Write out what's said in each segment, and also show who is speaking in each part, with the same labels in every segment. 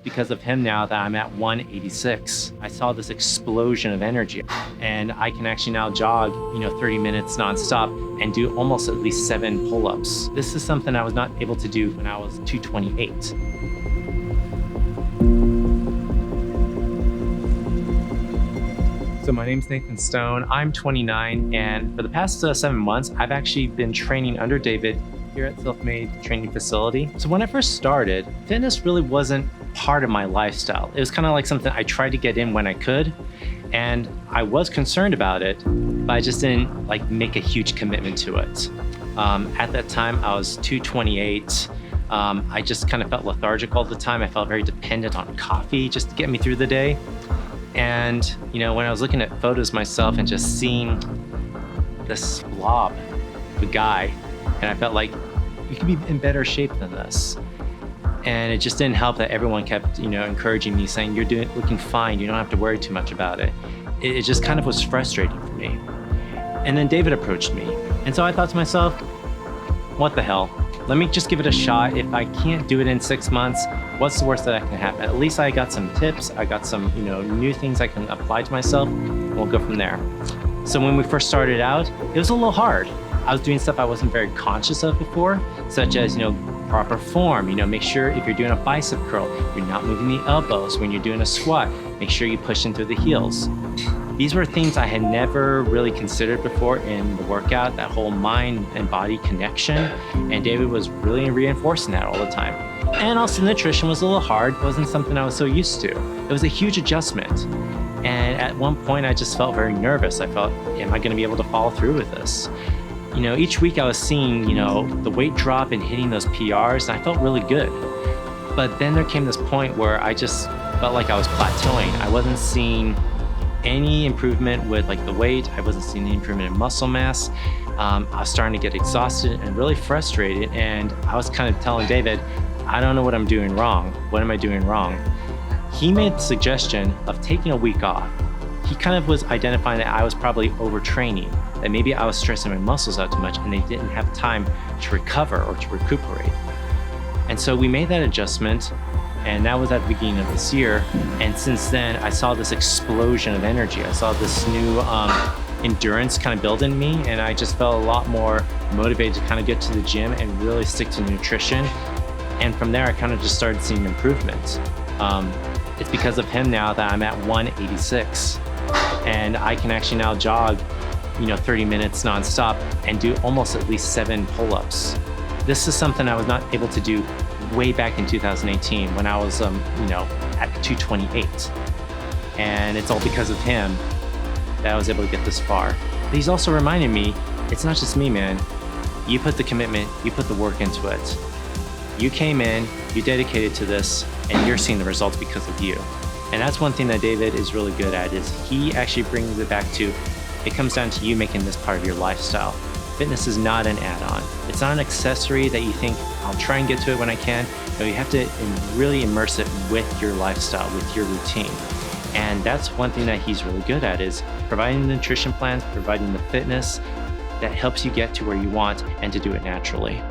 Speaker 1: because of him now that I'm at 186. I saw this explosion of energy, and I can actually now jog, 30 minutes nonstop and do almost at least 7 pull-ups. This is something I was not able to do when I was 228. So my name's Nathan Stone. I'm 29, and for the past 7 months, I've actually been training under David here at Self-Made Training Facility. So when I first started, fitness really wasn't part of my lifestyle. It was kind of like something I tried to get in when I could, and I was concerned about it, but I just didn't make a huge commitment to it. At that time, I was 228. I just kind of felt lethargic all the time. I felt very dependent on coffee just to get me through the day. And, when I was looking at photos myself and just seeing this blob of a guy, and I felt like you could be in better shape than this. And it just didn't help that everyone kept, encouraging me, saying, you're looking fine. You don't have to worry too much about it. It just kind of was frustrating for me. And then David approached me. And so I thought to myself, what the hell? Let me just give it a shot. If I can't do it in 6 months, what's the worst that can happen? At least I got some tips. I got some, new things I can apply to myself, and we'll go from there. So when we first started out, it was a little hard. I was doing stuff I wasn't very conscious of before, such as, proper form. Make sure if you're doing a bicep curl, you're not moving the elbows. When you're doing a squat, make sure you push in through the heels. These were things I had never really considered before in the workout, that whole mind and body connection. And David was really reinforcing that all the time. And also nutrition was a little hard. It wasn't something I was so used to. It was a huge adjustment. And at one point I just felt very nervous. I felt, am I gonna be able to follow through with this? Each week I was seeing, the weight drop and hitting those PRs, and I felt really good. But then there came this point where I just felt like I was plateauing. I wasn't seeing any improvement with the weight. I wasn't seeing any improvement in muscle mass. I was starting to get exhausted and really frustrated. And I was kind of telling David, I don't know what I'm doing wrong. What am I doing wrong? He made the suggestion of taking a week off. He kind of was identifying that I was probably overtraining, that maybe I was stressing my muscles out too much and they didn't have time to recover or to recuperate. And so we made that adjustment, and that was at the beginning of this year. And since then, I saw this explosion of energy. I saw this new endurance kind of build in me, and I just felt a lot more motivated to kind of get to the gym and really stick to nutrition. And from there, I kind of just started seeing improvements. It's because of him now that I'm at 186. And I can actually now jog, 30 minutes nonstop and do almost at least 7 pull-ups. This is something I was not able to do way back in 2018 when I was, at 228. And it's all because of him that I was able to get this far. But he's also reminding me, it's not just me, man. You put the commitment, you put the work into it. You came in, you dedicated to this, and you're seeing the results because of you. And that's one thing that David is really good at, is he actually brings it back to, it comes down to you making this part of your lifestyle. Fitness is not an add-on. It's not an accessory that you think, I'll try and get to it when I can. No, you have to really immerse it with your lifestyle, with your routine. And that's one thing that he's really good at, is providing the nutrition plans, providing the fitness that helps you get to where you want and to do it naturally.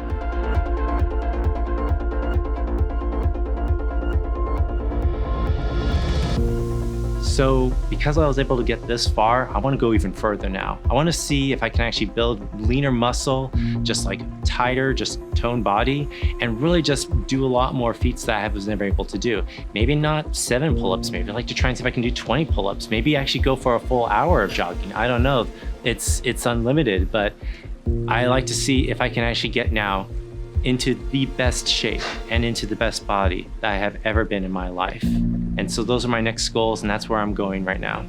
Speaker 1: So because I was able to get this far, I want to go even further now. I want to see if I can actually build leaner muscle, just tighter, just toned body, and really just do a lot more feats that I was never able to do. Maybe not 7 pull-ups, maybe I'd like to try and see if I can do 20 pull-ups, maybe actually go for a full hour of jogging. I don't know, it's unlimited, but I like to see if I can actually get now into the best shape and into the best body that I have ever been in my life. And so those are my next goals, and that's where I'm going right now.